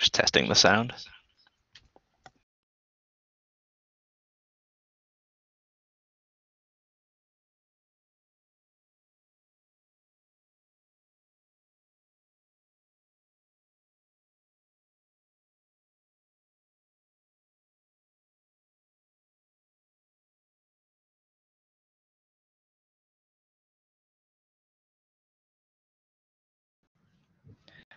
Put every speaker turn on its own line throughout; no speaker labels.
Just testing the sound.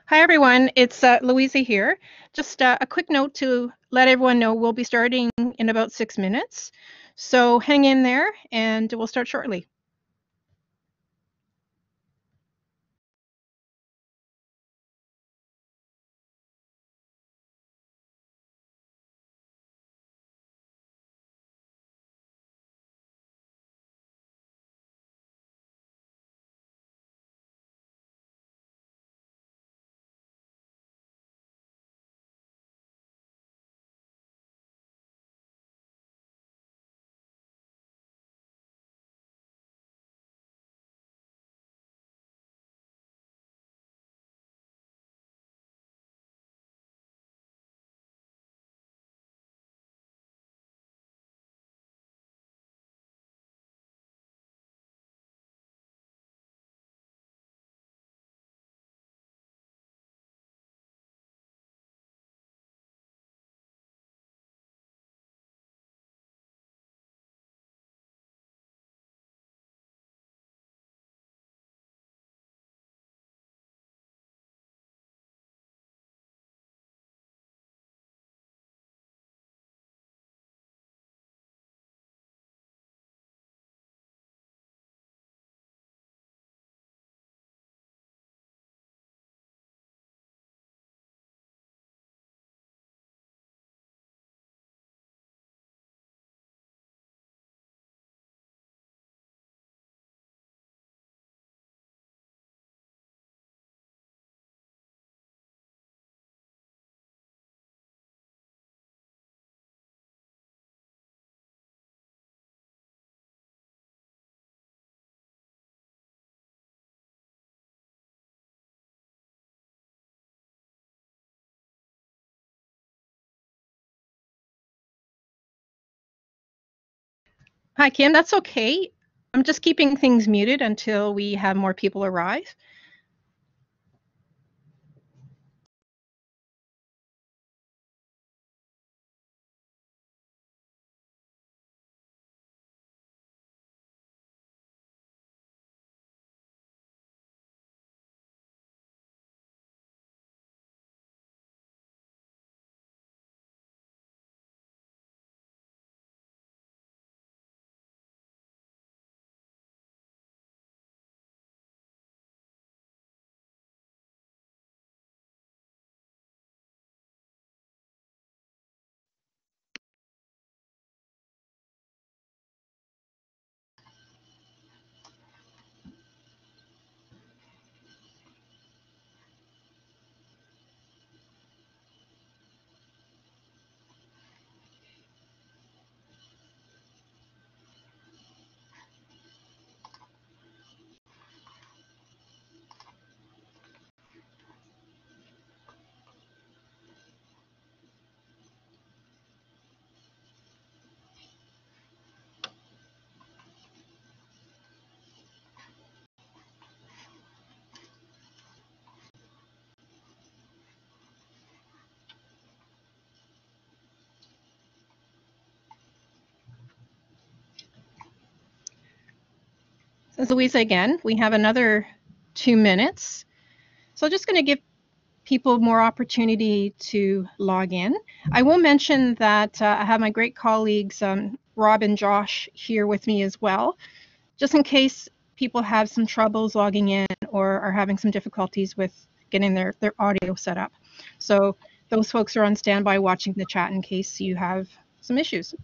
Hi, everyone. It's Louisa here. Just a quick note to let everyone know we'll be starting in about 6 minutes. So hang in there and we'll start shortly. Hi, Kim. That's okay. I'm just keeping things muted until we have more people arrive. This is Louisa again. We have another 2 minutes. So just going to give people more opportunity to log in. I will mention that I have my great colleagues, Rob and Josh, here with me as well, just in case people have some troubles logging in or are having some difficulties with getting their audio set up. So those folks are on standby watching the chat in case you have some issues.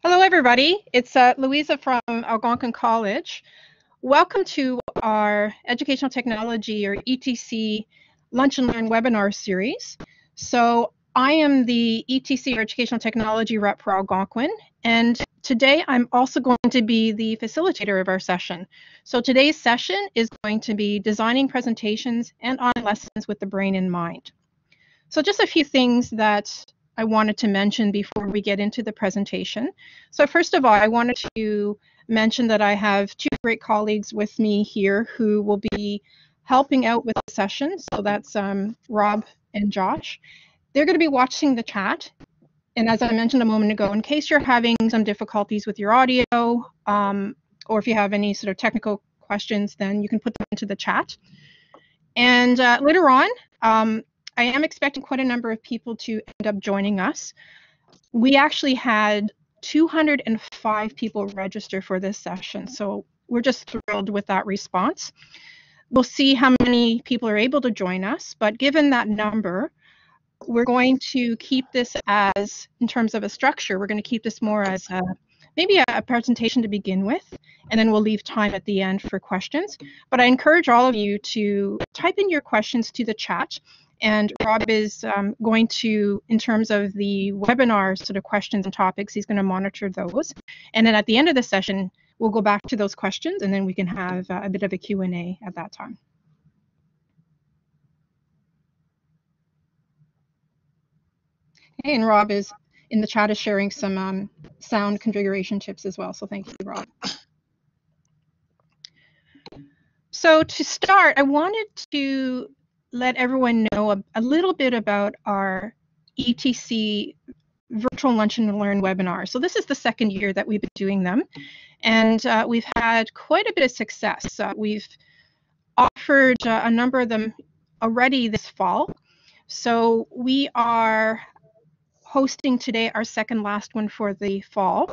Hello, everybody. It's Louisa from Algonquin College. Welcome to our Educational Technology, or ETC, Lunch and Learn webinar series. So I am the ETC, or Educational Technology rep for Algonquin, and today I'm also going to be the facilitator of our session. So today's session is going to be designing presentations and online lessons with the brain in mind. So just a few things that I wanted to mention before we get into the presentation. So first of all, I wanted to mention that I have two great colleagues with me here who will be helping out with the session. So that's Rob and Josh. They're going to be watching the chat. And as I mentioned a moment ago, in case you're having some difficulties with your audio, or if you have any sort of technical questions, then you can put them into the chat. And later on, I am expecting quite a number of people to end up joining us. We actually had 205 people register for this session, so we're just thrilled with that response. We'll see how many people are able to join us, but given that number, we're going to keep this as, in terms of a structure, we're going to keep this more as maybe a presentation to begin with, and then we'll leave time at the end for questions. But I encourage all of you to type in your questions to the chat, and Rob is going to, in terms of the webinar sort of questions and topics, he's going to monitor those. And then at the end of the session, we'll go back to those questions, and then we can have a bit of a Q&A at that time. And Rob is in the chat is sharing some sound configuration tips as well. So thank you, Rob. So to start, I wanted to let everyone know a little bit about our ETC virtual lunch and learn webinar. So this is the second year that we've been doing them, and we've had quite a bit of success. We've offered a number of them already this fall. So we are hosting today our second last one for the fall.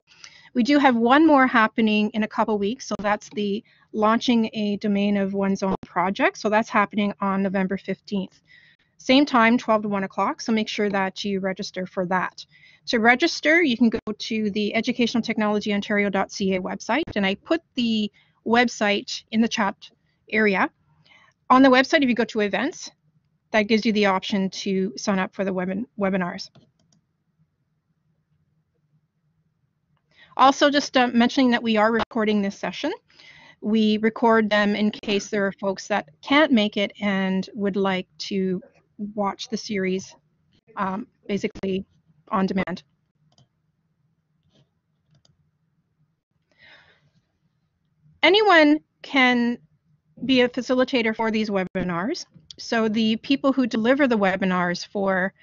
We do have one more happening in a couple weeks, so that's the launching a domain of one's own project. So that's happening on November 15th. Same time, 12 to 1 o'clock, so make sure that you register for that. To register, you can go to the educationaltechnologyontario.ca website, and I put the website in the chat area. On the website, if you go to events, that gives you the option to sign up for the webinars. Also, just mentioning that we are recording this session. We record them in case there are folks that can't make it and would like to watch the series basically on demand. Anyone can be a facilitator for these webinars. So the people who deliver the webinars for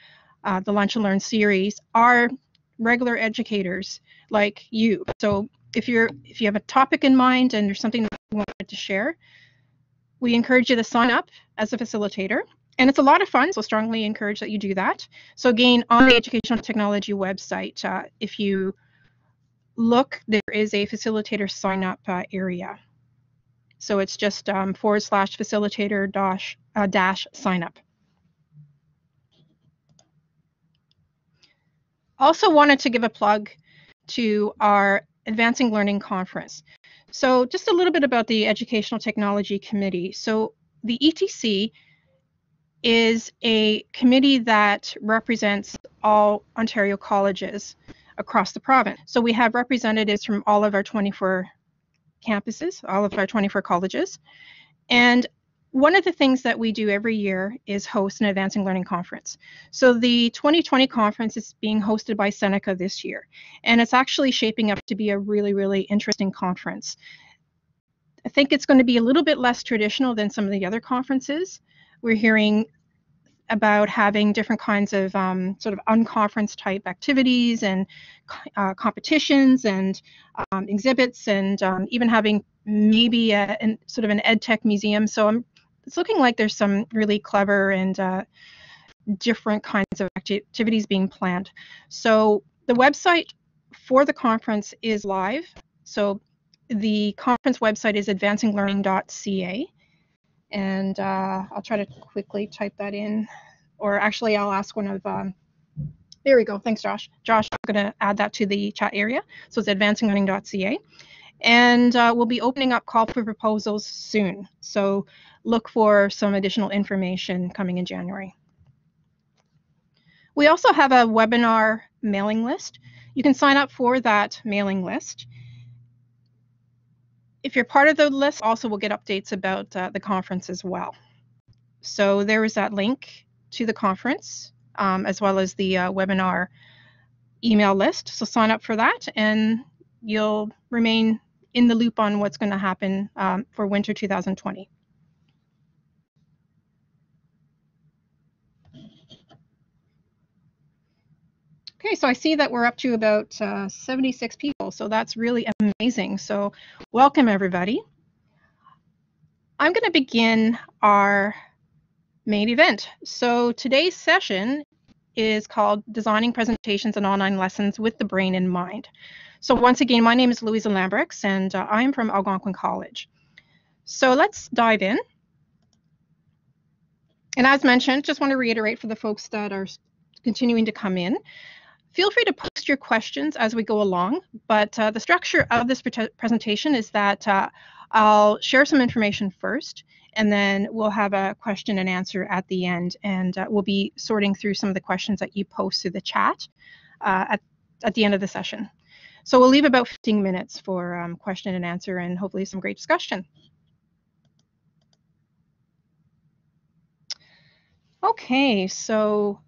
the Lunch and Learn series are regular educators like you. So if you have a topic in mind and there's something that you wanted to share, we encourage you to sign up as a facilitator. And it's a lot of fun, so strongly encourage that you do that. So again, on the Educational Technology website, if you look, there is a facilitator sign up area. So it's just /facilitator dash sign up. Also wanted to give a plug to our Advancing Learning Conference. So just a little bit about the Educational Technology Committee. So the ETC is a committee that represents all Ontario colleges across the province. So we have representatives from all of our 24 campuses, all of our 24 colleges. And one of the things that we do every year is host an Advancing Learning Conference. So the 2020 conference is being hosted by Seneca this year, and it's actually shaping up to be a really, really interesting conference. I think it's going to be a little bit less traditional than some of the other conferences. We're hearing about having different kinds of sort of unconference type activities and competitions and exhibits, and even having maybe sort of an ed tech museum. So it's looking like there's some really clever and different kinds of activities being planned. So the website for the conference is live. So the conference website is advancinglearning.ca. And I'll try to quickly type that in, or actually I'll ask one of There we go. Thanks, Josh. Josh, I'm going to add that to the chat area. So it's advancinglearning.ca. And we'll be opening up call for proposals soon. So look for some additional information coming in January. We also have a webinar mailing list. You can sign up for that mailing list. If you're part of the list, also we'll get updates about the conference as well. So there is that link to the conference, as well as the webinar email list. So sign up for that and you'll remain in the loop on what's going to happen for winter 2020. Okay, so I see that we're up to about 76 people, so that's really amazing. So welcome, everybody. I'm going to begin our main event. So today's session is called Designing Presentations and Online Lessons with the Brain in Mind. So once again, my name is Louisa Lambrix, and I'm from Algonquin College. So let's dive in. And as mentioned, just want to reiterate for the folks that are continuing to come in, feel free to post your questions as we go along, but the structure of this presentation is that I'll share some information first, and then we'll have a question and answer at the end, and we'll be sorting through some of the questions that you post through the chat at the end of the session. So we'll leave about 15 minutes for question and answer and hopefully some great discussion. Okay, so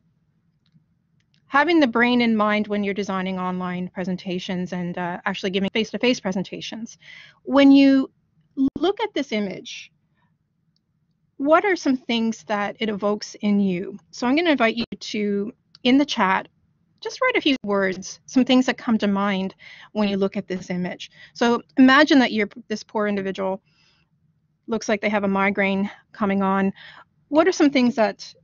having the brain in mind when you're designing online presentations and actually giving face-to-face presentations. When you look at this image, what are some things that it evokes in you? So I'm going to invite you to, in the chat, just write a few words, some things that come to mind when you look at this image. So imagine that this poor individual looks like they have a migraine coming on. What are some things that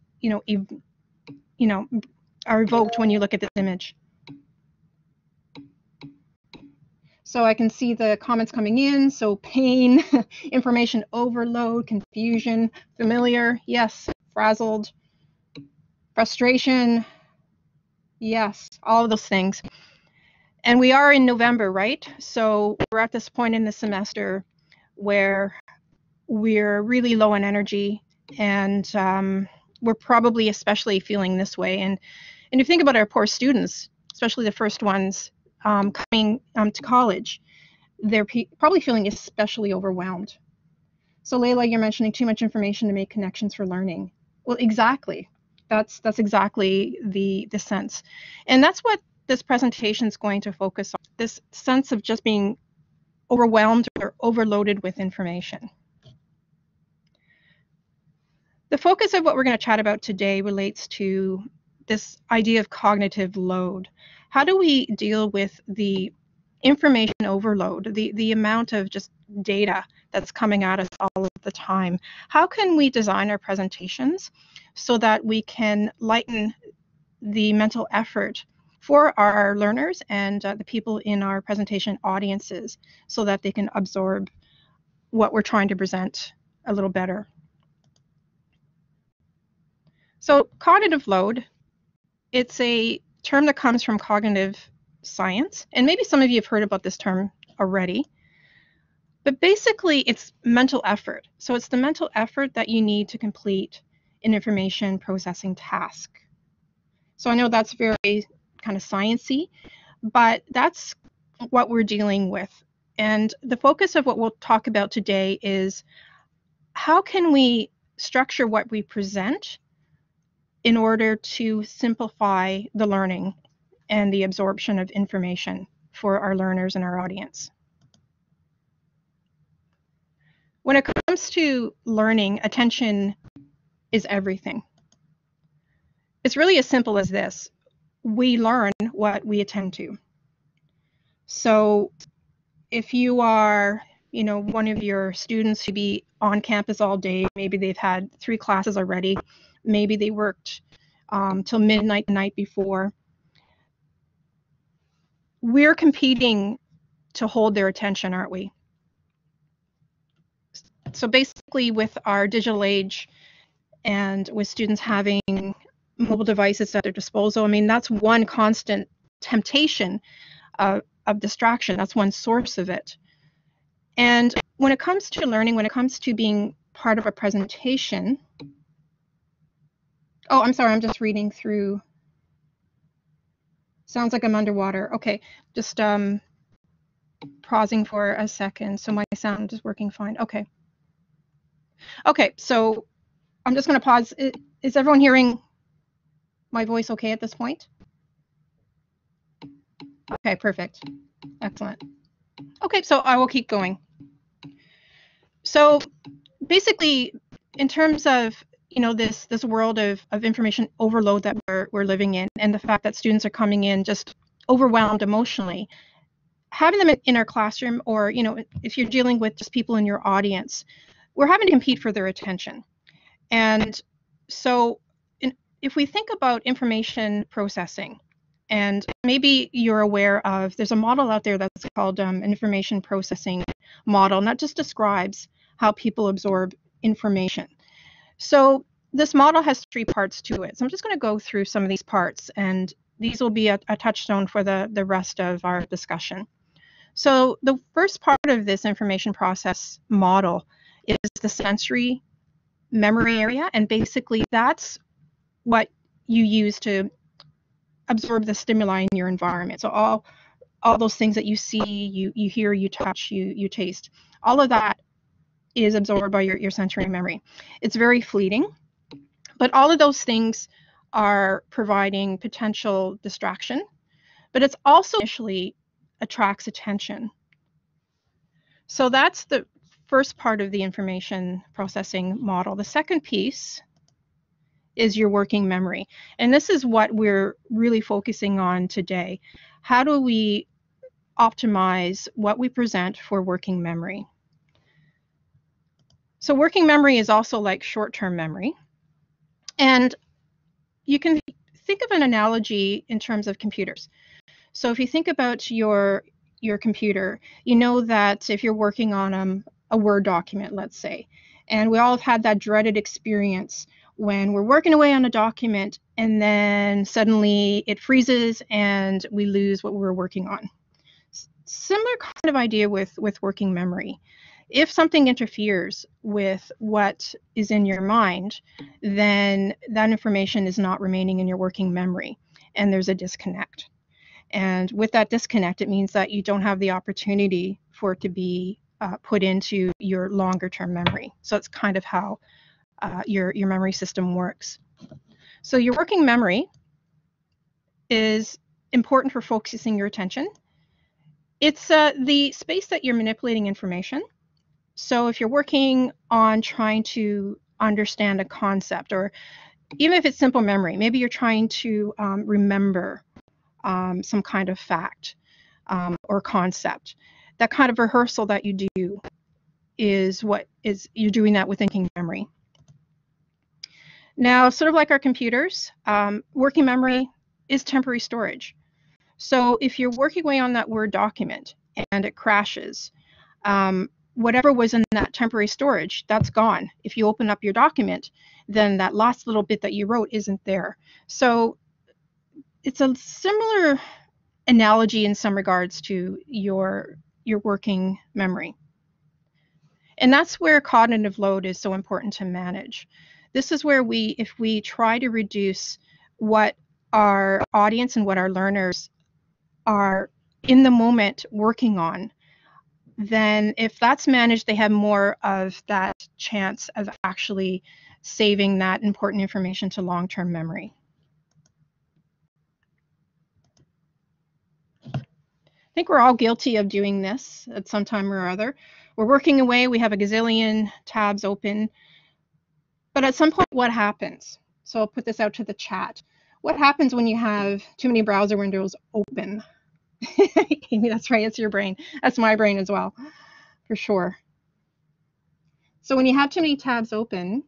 are evoked when you look at this image? So I can see the comments coming in. So pain, information overload, confusion, familiar, yes, frazzled, frustration, yes, all of those things. And we are in November, right? So we're at this point in the semester where we're really low on energy, and we're probably especially feeling this way. And if you think about our poor students, especially the first ones coming to college, they're probably feeling especially overwhelmed. So Layla, you're mentioning too much information to make connections for learning. Well, exactly. That's exactly the sense. And that's what this presentation is going to focus on, this sense of just being overwhelmed or overloaded with information. The focus of what we're going to chat about today relates to this idea of cognitive load. How do we deal with the information overload, the amount of just data that's coming at us all of the time? How can we design our presentations so that we can lighten the mental effort for our learners and the people in our presentation audiences so that they can absorb what we're trying to present a little better? So cognitive load, it's a term that comes from cognitive science, and maybe some of you have heard about this term already, but basically it's mental effort. So it's the mental effort that you need to complete an information processing task. So I know that's very kind of sciencey, but that's what we're dealing with. And the focus of what we'll talk about today is how can we structure what we present in order to simplify the learning and the absorption of information for our learners and our audience. When it comes to learning, attention is everything. It's really as simple as this. We learn what we attend to. So if you are, one of your students who be on campus all day, maybe they've had 3 classes already, maybe they worked till midnight the night before, we're competing to hold their attention, aren't we? So basically with our digital age and with students having mobile devices at their disposal. I mean, that's one constant temptation of distraction. That's one source of it. And when it comes to learning, when it comes to being part of a presentation, oh, I'm sorry, I'm just reading through. Sounds like I'm underwater. Okay, just pausing for a second. So my sound is working fine. Okay. Okay, so I'm just going to pause. Is everyone hearing my voice okay at this point? Okay, perfect. Excellent. Okay, so I will keep going. So basically, in terms of this world of information overload that we're living in, and the fact that students are coming in just overwhelmed emotionally, having them in our classroom, or if you're dealing with just people in your audience, we're having to compete for their attention. And so if we think about information processing, and maybe you're aware of, there's a model out there that's called an information processing model, and that just describes how people absorb information. So this model has 3 parts to it. So I'm just going to go through some of these parts, and these will be a touchstone for the rest of our discussion. So the first part of this information process model is the sensory memory area, and basically that's what you use to absorb the stimuli in your environment. So all those things that you see, you hear, you touch, you taste, all of that is absorbed by your sensory memory. It's very fleeting, but all of those things are providing potential distraction, but it's also initially attracts attention. So that's the first part of the information processing model. The second piece is your working memory. And this is what we're really focusing on today. How do we optimize what we present for working memory? So working memory is also like short-term memory. And you can think of an analogy in terms of computers. So if you think about your computer, you know that if you're working on a Word document, let's say, and we all have had that dreaded experience when we're working away on a document and then suddenly it freezes and we lose what we were working on. Similar kind of idea with working memory. If something interferes with what is in your mind, then that information is not remaining in your working memory, and there's a disconnect. And with that disconnect, it means that you don't have the opportunity for it to be put into your longer term memory. So it's kind of how your memory system works. So your working memory is important for focusing your attention. It's the space that you're manipulating information. So if you're working on trying to understand a concept, or even if it's simple memory, maybe you're trying to remember some kind of fact or concept, that kind of rehearsal that you do is you're doing that with thinking memory. Now, sort of like our computers, working memory is temporary storage. So if you're working away on that Word document and it crashes, whatever was in that temporary storage, that's gone. If you open up your document, then that last little bit that you wrote isn't there. So it's a similar analogy in some regards to your working memory. And that's where cognitive load is so important to manage. This is where if we try to reduce what our audience and what our learners are in the moment working on, then if that's managed, they have more of that chance of actually saving that important information to long-term memory. I think we're all guilty of doing this at some time or other. We're working away, we have a gazillion tabs open, but at some point, what happens? So I'll put this out to the chat. What happens when you have too many browser windows open? Amy, that's right, it's your brain. That's my brain as well, for sure. So when you have too many tabs open,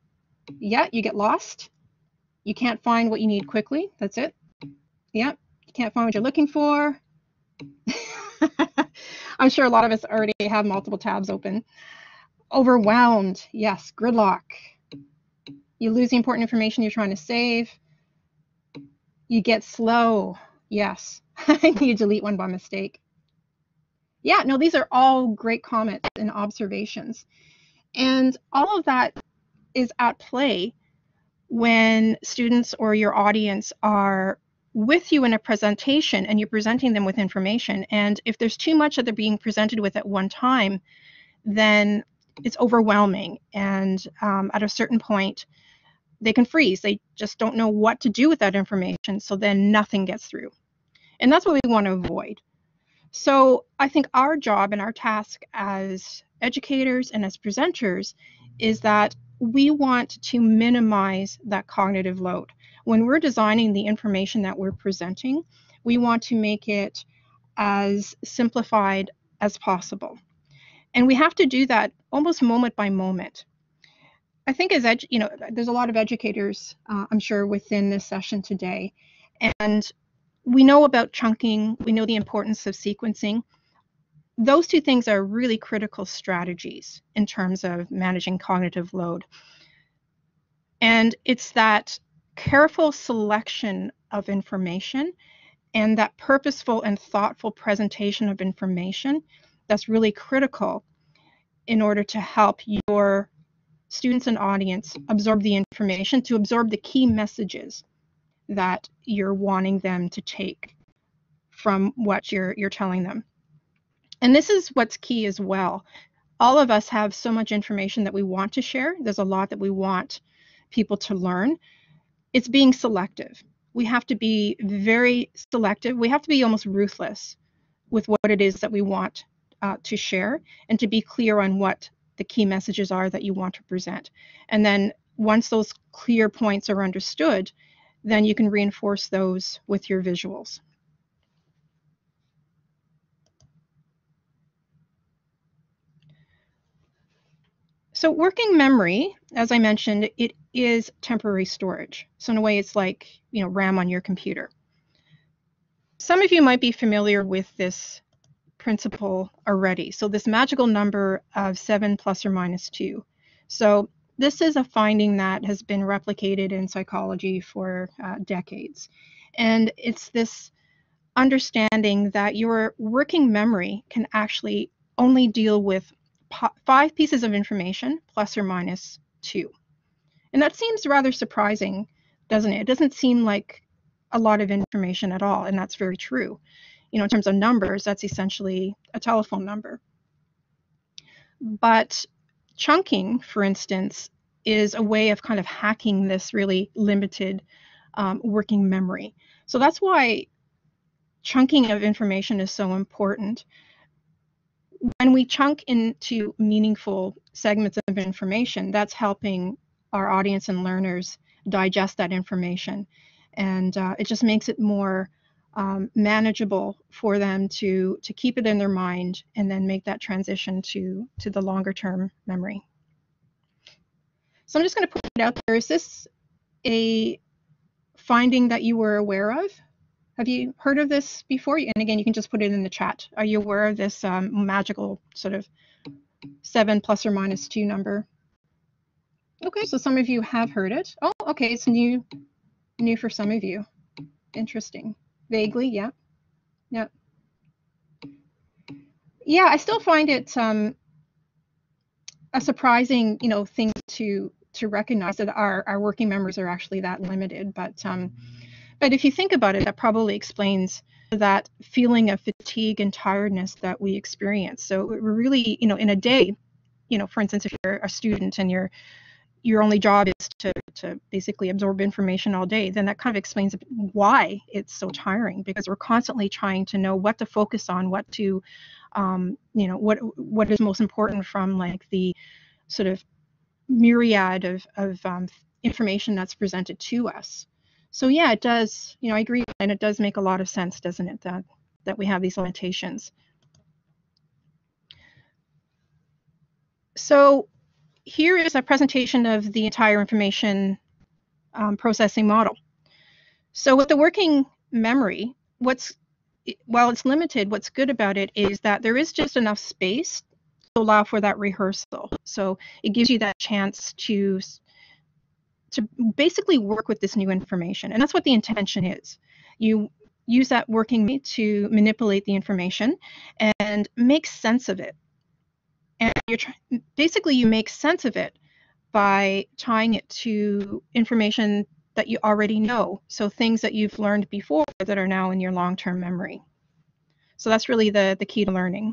yeah, you get lost. You can't find what you need quickly. That's it. Yeah, you can't find what you're looking for. I'm sure a lot of us already have multiple tabs open. Overwhelmed. Yes, gridlock. You lose the important information you're trying to save. You get slow. Yes. You delete one by mistake. Yeah, no, these are all great comments and observations. And all of that is at play when students or your audience are with you in a presentation and you're presenting them with information. And if there's too much that they're being presented with at one time, then it's overwhelming. And at a certain point, they can freeze. They just don't know what to do with that information. So then nothing gets through. And that's what we want to avoid. So I think our job and our task as educators and as presenters is that we want to minimize that cognitive load. When we're designing the information that we're presenting, we want to make it as simplified as possible. And we have to do that almost moment by moment. I think as there's a lot of educators, I'm sure, within this session today, and we know about chunking, we know the importance of sequencing. Those two things are really critical strategies in terms of managing cognitive load. And it's that careful selection of information and that purposeful and thoughtful presentation of information that's really critical in order to help your students and audience absorb the information, to absorb the key messages that you're wanting them to take from what you're telling them. And this is what's key as well. All of us have so much information that we want to share. There's a lot that we want people to learn. It's being selective. We have to be very selective. We have to be almost ruthless with what it is that we want to share, and to be clear on what the key messages are that you want to present. And then once those clear points are understood, then you can reinforce those with your visuals. So working memory, as I mentioned, it is temporary storage. So in a way, it's like, RAM on your computer. Some of you might be familiar with this principle already. So this magical number of 7 plus or minus 2. So this is a finding that has been replicated in psychology for decades. And it's this understanding that your working memory can actually only deal with 5 pieces of information plus or minus 2. And that seems rather surprising, doesn't it? It doesn't seem like a lot of information at all, and that's very true. In terms of numbers, that's essentially a telephone number. But chunking, for instance, is a way of kind of hacking this really limited working memory. So that's why chunking of information is so important. When we chunk into meaningful segments of information, that's helping our audience and learners digest that information. And it just makes it more manageable for them to keep it in their mind and then make that transition to the longer term memory. So I'm just going to put it out there. Is this a finding that you were aware of? Have you heard of this before? And again, you can just put it in the chat. Are you aware of this magical sort of 7 plus or minus 2 number? Okay, so some of you have heard it. Oh, okay, it's new for some of you. Interesting. Vaguely, yeah. Yeah. Yeah, I still find it a surprising, thing to recognize that our working memories are actually that limited. But if you think about it, that probably explains that feeling of fatigue and tiredness that we experience. So we're really, in a day, for instance, if you're a student and your only job is to basically absorb information all day, then that kind of explains why it's so tiring, because we're constantly trying to know what to focus on, what to, what is most important from like the sort of myriad of information that's presented to us. So yeah, it does, I agree, and it does make a lot of sense, doesn't it, that we have these limitations. So here is a presentation of the entire information processing model. So with the working memory, while it's limited, what's good about it is that there is just enough space to allow for that rehearsal. So it gives you that chance to to basically work with this new information. And that's what the intention is. You use that working to manipulate the information and make sense of it. And basically you make sense of it by tying it to information that you already know. So things that you've learned before that are now in your long-term memory. So that's really the key to learning.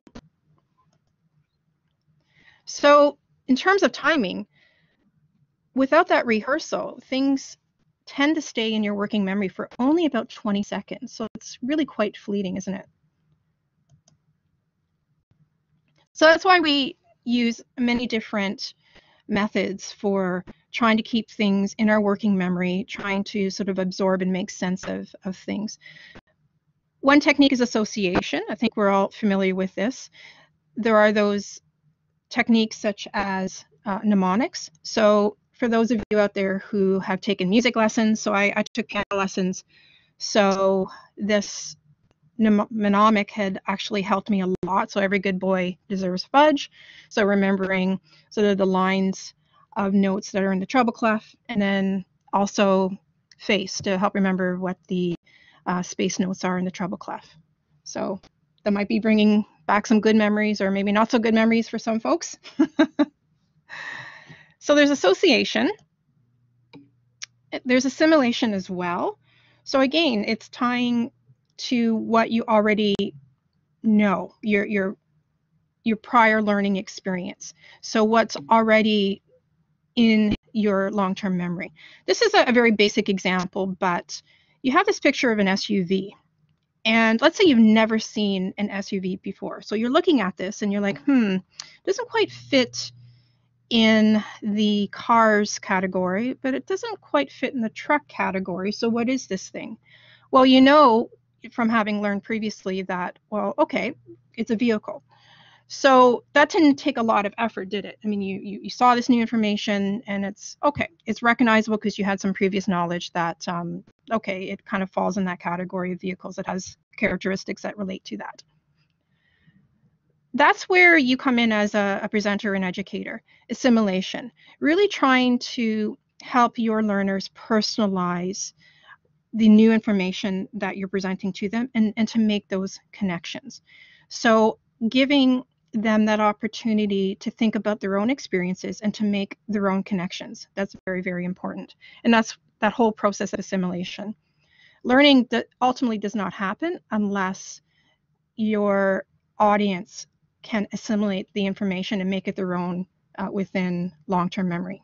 So in terms of timing, without that rehearsal, things tend to stay in your working memory for only about 20 seconds. So it's really quite fleeting, isn't it? So that's why we use many different methods for trying to keep things in our working memory, trying to sort of absorb and make sense of things. One technique is association. I think we're all familiar with this. There are those techniques such as mnemonics. So for those of you out there who have taken music lessons, so I took piano lessons, so this mnemonic had actually helped me a lot. So every good boy deserves fudge. So remembering sort of the lines of notes that are in the treble clef, and then also face to help remember what the space notes are in the treble clef. So that might be bringing back some good memories, or maybe not so good memories for some folks. So there's association. There's assimilation as well. So again, it's tying to what you already know, your prior learning experience. So what's already in your long-term memory. This is a very basic example, but you have this picture of an SUV. And let's say you've never seen an SUV before. So you're looking at this and you're like, doesn't quite fit in the cars category, but it doesn't quite fit in the truck category. So what is this thing? Well, you know from having learned previously that, well, okay, it's a vehicle. So that didn't take a lot of effort, did it? I mean, you saw this new information and it's okay. It's recognizable because you had some previous knowledge that, okay, it kind of falls in that category of vehicles. It has characteristics that relate to that. That's where you come in as a presenter and educator, assimilation, really trying to help your learners personalize the new information that you're presenting to them and to make those connections. So giving them that opportunity to think about their own experiences and to make their own connections. That's very, very important. And that's that whole process of assimilation. Learning that ultimately does not happen unless your audience can assimilate the information and make it their own within long-term memory.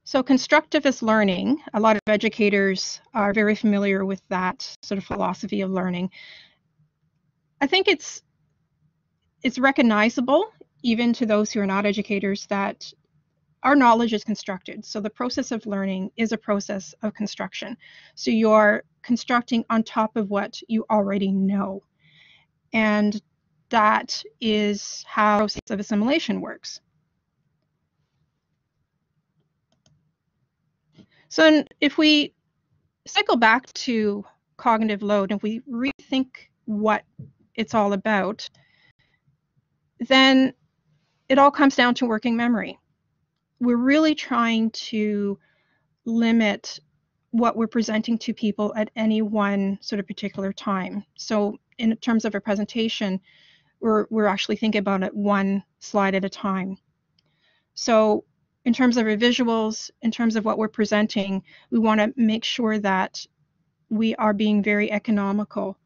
So constructivist learning, a lot of educators are very familiar with that sort of philosophy of learning. I think it's recognizable, even to those who are not educators, that our knowledge is constructed. So the process of learning is a process of construction. So you're constructing on top of what you already know. And that is how the process of assimilation works. So if we cycle back to cognitive load and we rethink what it's all about, then it all comes down to working memory. We're really trying to limit what we're presenting to people at any one sort of particular time. So in terms of a presentation, we're actually thinking about it one slide at a time. So in terms of our visuals, in terms of what we're presenting, we want to make sure that we are being very economical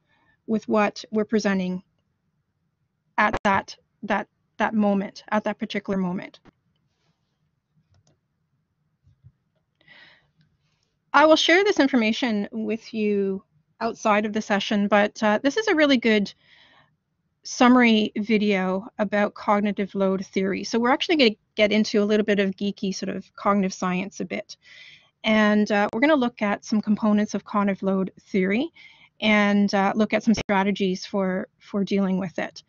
with what we're presenting at that moment, at that particular moment. I will share this information with you outside of the session, but this is a really good summary video about cognitive load theory. So we're actually going to get into a little bit of geeky sort of cognitive science a bit. And we're going to look at some components of cognitive load theory and look at some strategies for dealing with it.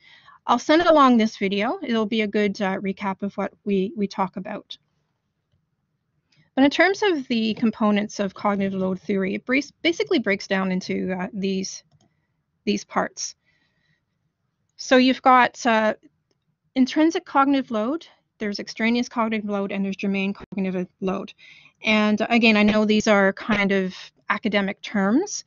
I'll send along this video. It'll be a good recap of what we talk about. But in terms of the components of cognitive load theory, it basically breaks down into these parts. So you've got intrinsic cognitive load, there's extraneous cognitive load, and there's germane cognitive load. And again, I know these are kind of academic terms,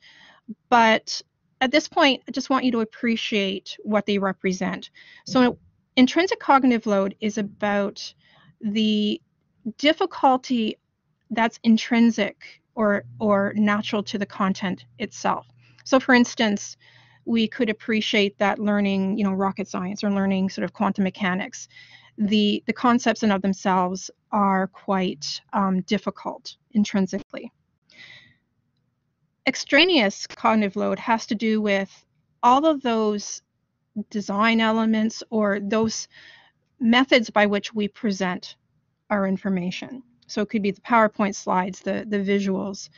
but at this point, I just want you to appreciate what they represent. So intrinsic cognitive load is about the difficulty that's intrinsic or natural to the content itself. So for instance, we could appreciate that learning, rocket science or learning sort of quantum mechanics. The concepts in of themselves are quite difficult intrinsically. Extraneous cognitive load has to do with all of those design elements or those methods by which we present our information. So it could be the PowerPoint slides, the visuals,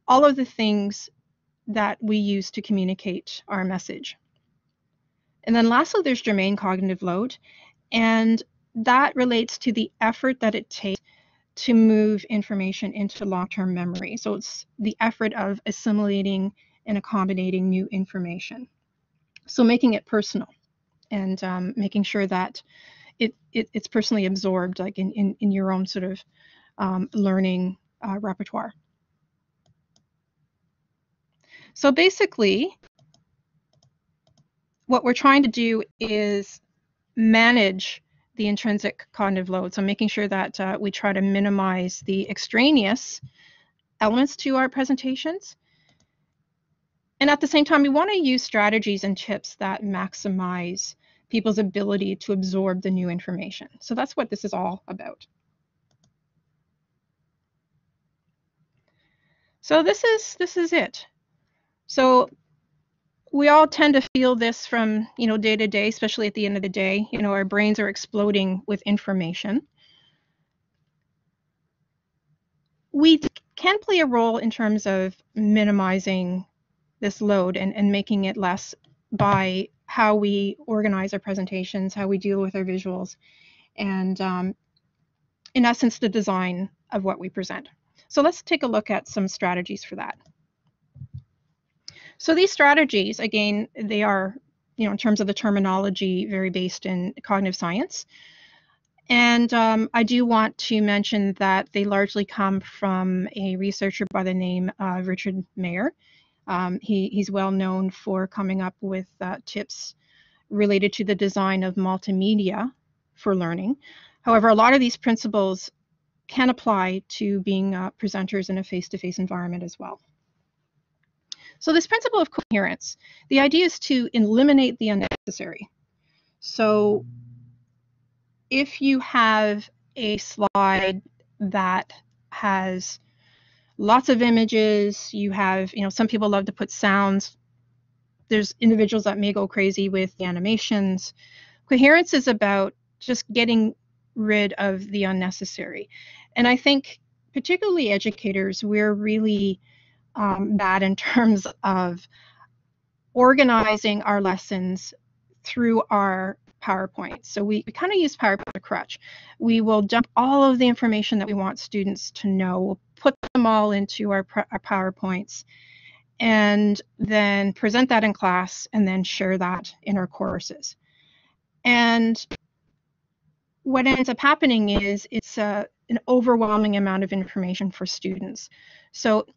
all of the things that we use to communicate our message. And then lastly, there's germane cognitive load, and that relates to the effort that it takes to move information into long-term memory. So it's the effort of assimilating and accommodating new information. So making it personal and making sure that it's personally absorbed, like in your own sort of learning repertoire. So basically, what we're trying to do is manage the intrinsic cognitive load. So making sure that we try to minimize the extraneous elements to our presentations. And at the same time, we want to use strategies and tips that maximize people's ability to absorb the new information. So that's what this is all about. So this is it. So we all tend to feel this from, day to day, especially at the end of the day. Our brains are exploding with information. We can play a role in terms of minimizing this load and making it less by how we organize our presentations, how we deal with our visuals, and in essence, the design of what we present. So let's take a look at some strategies for that. So these strategies, again, they are, in terms of the terminology, very based in cognitive science. And I do want to mention that they largely come from a researcher by the name of Richard Mayer. He's well known for coming up with tips related to the design of multimedia for learning. However, a lot of these principles can apply to being presenters in a face-to-face environment as well. So this principle of coherence, the idea is to eliminate the unnecessary. So if you have a slide that has lots of images, you have, some people love to put sounds. There's individuals that may go crazy with the animations. Coherence is about just getting rid of the unnecessary. And I think particularly educators, we're really bad in terms of organizing our lessons through our PowerPoint. So we kind of use PowerPoint as a crutch. We will dump all of the information that we want students to know. We'll put them all into our PowerPoints and then present that in class and then share that in our courses. And what ends up happening is it's an overwhelming amount of information for students. So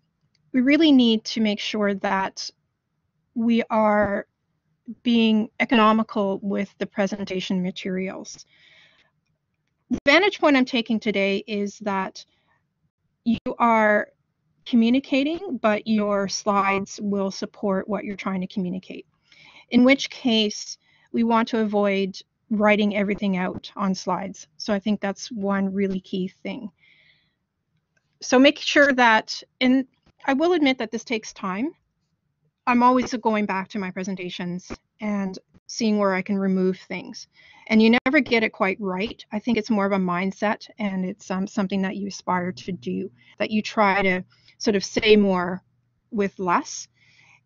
we really need to make sure that we are being economical with the presentation materials. The vantage point I'm taking today is that you are communicating, but your slides will support what you're trying to communicate. In which case, we want to avoid writing everything out on slides. So I think that's one really key thing. So make sure that, and I will admit that this takes time. I'm always going back to my presentations and seeing where I can remove things. And you never get it quite right. I think it's more of a mindset, and it's something that you aspire to do, that you try to sort of say more with less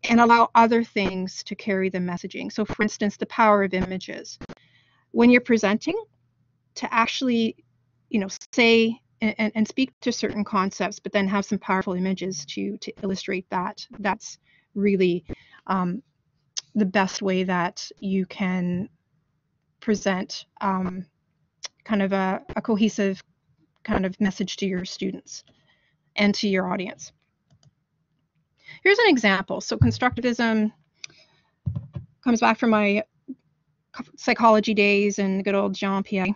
and allow other things to carry the messaging. So for instance, the power of images. When you're presenting, to actually, say and speak to certain concepts, but then have some powerful images to illustrate that. That's really the best way that you can present kind of a cohesive kind of message to your students and to your audience. Here's an example. So constructivism comes back from my psychology days and good old Jean-Pierre.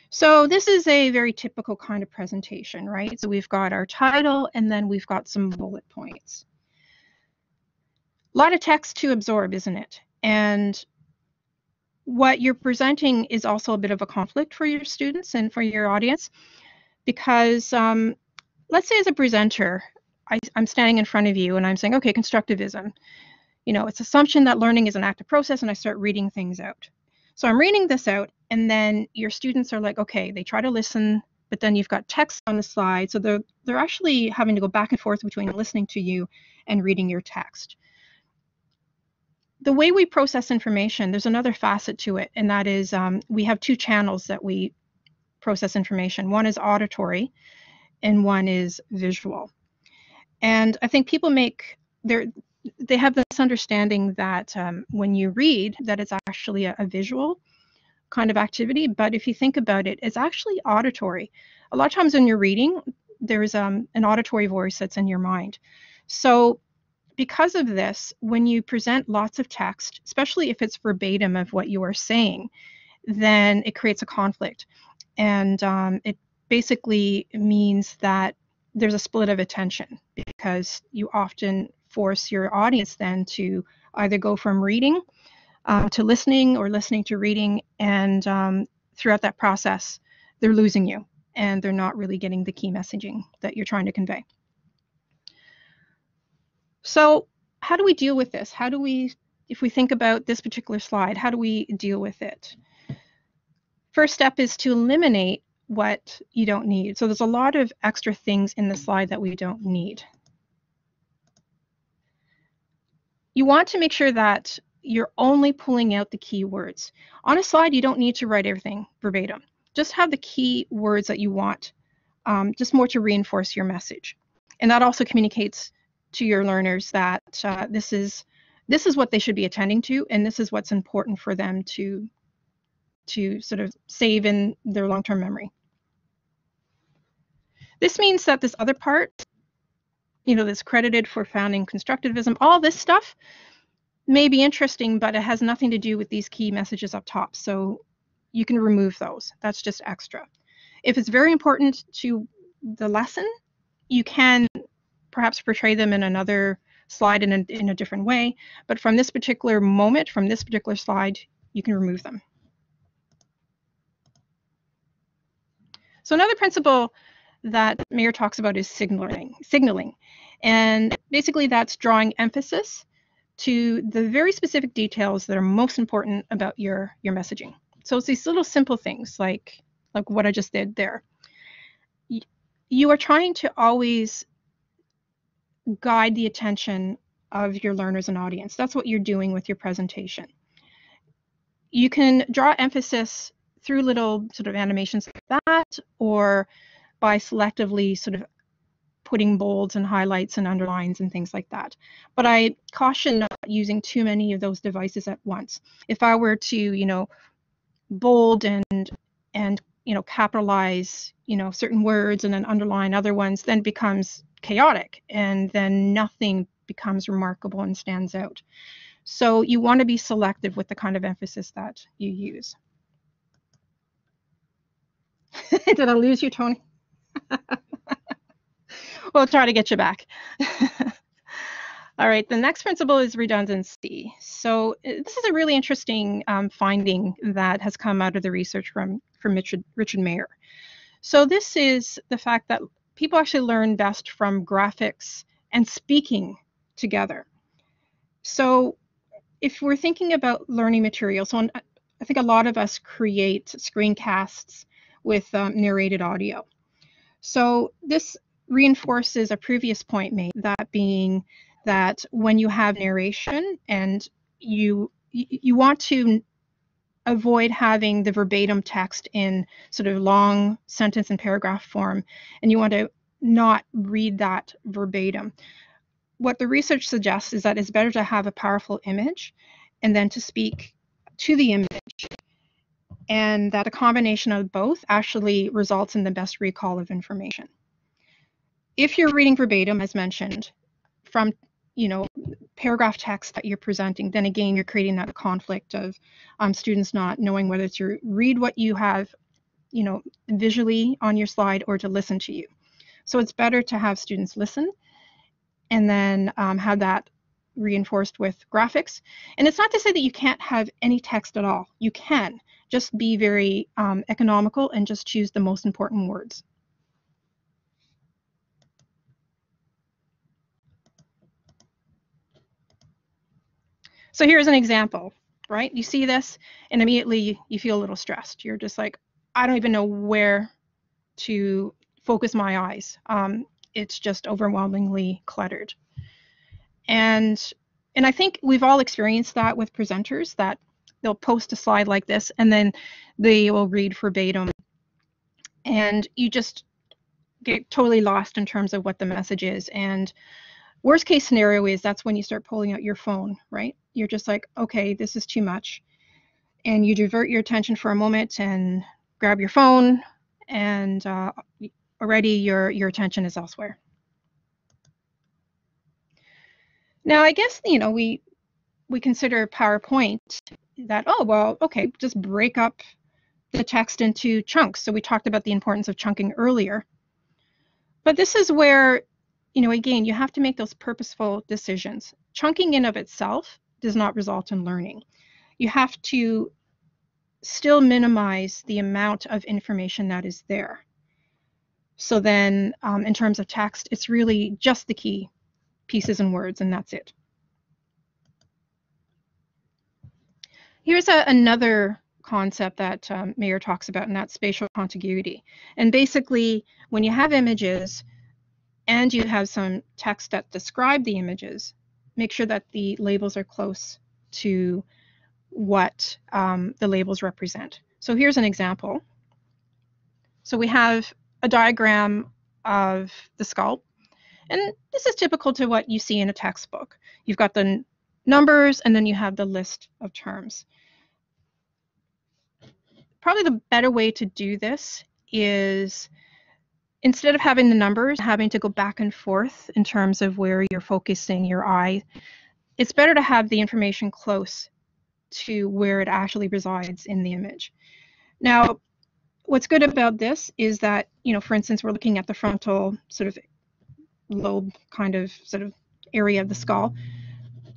So this is a very typical kind of presentation, right? So we've got our title and then we've got some bullet points. A lot of text to absorb, isn't it? And what you're presenting is also a bit of a conflict for your students and for your audience, because let's say as a presenter, I'm standing in front of you and I'm saying, okay, constructivism, it's assumption that learning is an active process, and I start reading things out. So I'm reading this out, and then your students are like, okay, they try to listen, but then you've got text on the slide, so they're actually having to go back and forth between listening to you and reading your text. The way we process information, there's another facet to it, and that is we have two channels that we process information. One is auditory, and one is visual. And I think people they have this understanding that when you read, that it's actually a visual kind of activity. But if you think about it, it's actually auditory. A lot of times when you're reading, there's an auditory voice that's in your mind. So because of this, when you present lots of text, especially if it's verbatim of what you are saying, then it creates a conflict. And it basically means that there's a split of attention, because you often force your audience then to either go from reading to listening, or listening to reading, and throughout that process, they're losing you and they're not really getting the key messaging that you're trying to convey. So how do we deal with this? If we think about this particular slide, how do we deal with it? First step is to eliminate what you don't need. So there's a lot of extra things in the slide that we don't need. You want to make sure that you're only pulling out the key words. On a slide, you don't need to write everything verbatim. Just have the key words that you want, just more to reinforce your message. And that also communicates to your learners that this is what they should be attending to, and this is what's important for them to sort of save in their long-term memory. This means that this other part, that's credited for founding constructivism, all this stuff may be interesting, but it has nothing to do with these key messages up top. So you can remove those. That's just extra. If it's very important to the lesson, you can perhaps portray them in another slide in a different way. But from this particular moment, from this particular slide, you can remove them. So another principle that Mayer talks about is signaling. And basically that's drawing emphasis to the very specific details that are most important about your messaging. So it's these little simple things like what I just did there. You are trying to always guide the attention of your learners and audience. That's what you're doing with your presentation. You can draw emphasis through little sort of animations like that, or by selectively sort of putting bolds and highlights and underlines and things like that. But I caution not using too many of those devices at once. If I were to, bold and capitalize, certain words and then underline other ones, then it becomes chaotic, and then nothing becomes remarkable and stands out. So you want to be selective with the kind of emphasis that you use. Did I lose you, Tony? We'll try to get you back. All right, the next principle is redundancy. So this is a really interesting finding that has come out of the research from Richard Mayer. So this is the fact that people actually learn best from graphics and speaking together. So if we're thinking about learning material, so I think a lot of us create screencasts with narrated audio. So this reinforces a previous point made, that being that when you have narration and you want to avoid having the verbatim text in sort of long sentence and paragraph form, and you want to not read that verbatim. What the research suggests is that it's better to have a powerful image and then to speak to the image and that a combination of both actually results in the best recall of information. If you're reading verbatim, as mentioned, from paragraph text that you're presenting, then again, you're creating that conflict of students not knowing whether to read what you have, visually on your slide or to listen to you. So it's better to have students listen and then have that reinforced with graphics. And it's not to say that you can't have any text at all. You can. Just be very economical and just choose the most important words. So here's an example, right? You see this and immediately you feel a little stressed. You're just like, I don't even know where to focus my eyes. It's just overwhelmingly cluttered. And I think we've all experienced that with presenters, that they'll post a slide like this and then they will read verbatim. And you just get totally lost in terms of what the message is. And worst case scenario is that's when you start pulling out your phone, right? You're just like, okay, this is too much. And you divert your attention for a moment and grab your phone, and already your attention is elsewhere. Now, I guess, we consider PowerPoint that, oh, well, okay, just break up the text into chunks. So we talked about the importance of chunking earlier. But this is where, again, you have to make those purposeful decisions. Chunking in of itself does not result in learning. You have to still minimize the amount of information that is there. So then in terms of text, it's really just the key pieces and words, and that's it. Here's another concept that Mayer talks about, and that's spatial contiguity. And basically, when you have images and you have some text that describe the images, make sure that the labels are close to what the labels represent. So here's an example. So we have a diagram of the skull, and this is typical to what you see in a textbook. You've got the numbers and then you have the list of terms. Probably the better way to do this is, instead of having the numbers, having to go back and forth in terms of where you're focusing your eye, it's better to have the information close to where it actually resides in the image. Now, what's good about this is that, for instance, we're looking at the frontal sort of lobe kind of sort of area of the skull.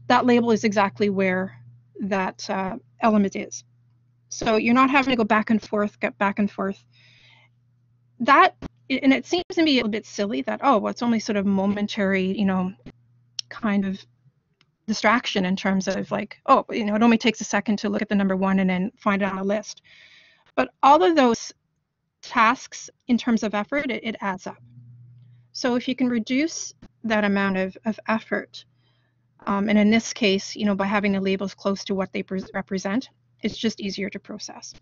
That label is exactly where that element is. So you're not having to go back and forth, get back and forth. That, and it seems to me a little bit silly that, oh, well, it's only sort of momentary, kind of distraction in terms of like, oh, it only takes a second to look at the number one and then find it on a list. But all of those tasks in terms of effort, it adds up. So if you can reduce that amount of effort, and in this case, by having the labels close to what they represent, it's just easier to process.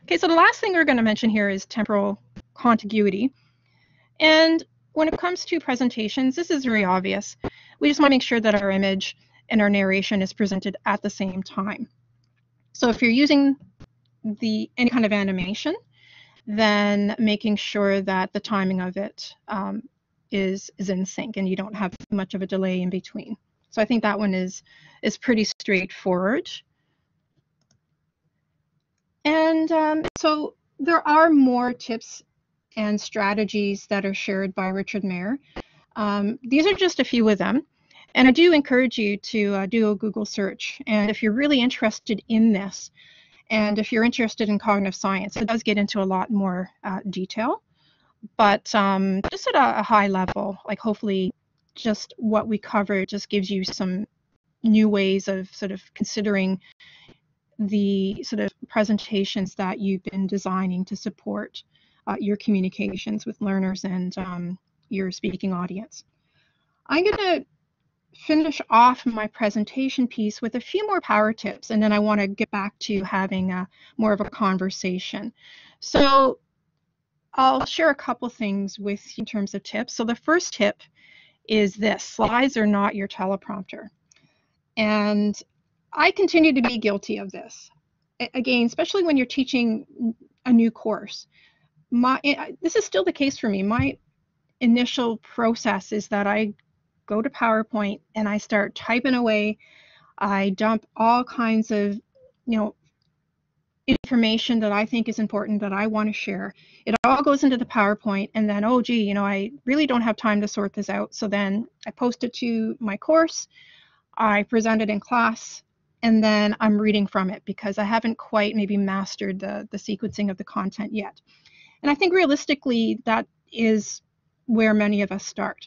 Okay, so the last thing we're going to mention here is temporal contiguity. And when it comes to presentations, this is very obvious. We just want to make sure that our image and our narration is presented at the same time. So if you're using any kind of animation, then making sure that the timing of it is in sync and you don't have too much of a delay in between. So I think that one is pretty straightforward. And so there are more tips and strategies that are shared by Richard Mayer. These are just a few of them. And I do encourage you to do a Google search. And if you're really interested in this, and if you're interested in cognitive science, it does get into a lot more detail. But just at a high level, like hopefully just what we covered just gives you some new ways of sort of considering the sort of presentations that you've been designing to support your communications with learners and your speaking audience. I'm going to finish off my presentation piece with a few more power tips, and then I want to get back to having more of a conversation. So I'll share a couple things with you in terms of tips. So the first tip is this: slides are not your teleprompter. And I continue to be guilty of this. Again, especially when you're teaching a new course. This is still the case for me. My initial process is that I go to PowerPoint and I start typing away. I dump all kinds of, information that I think is important that I want to share. It all goes into the PowerPoint, and then, oh gee, I really don't have time to sort this out. So then I post it to my course, I present it in class, and then I'm reading from it because I haven't quite maybe mastered the sequencing of the content yet. And I think realistically, that is where many of us start.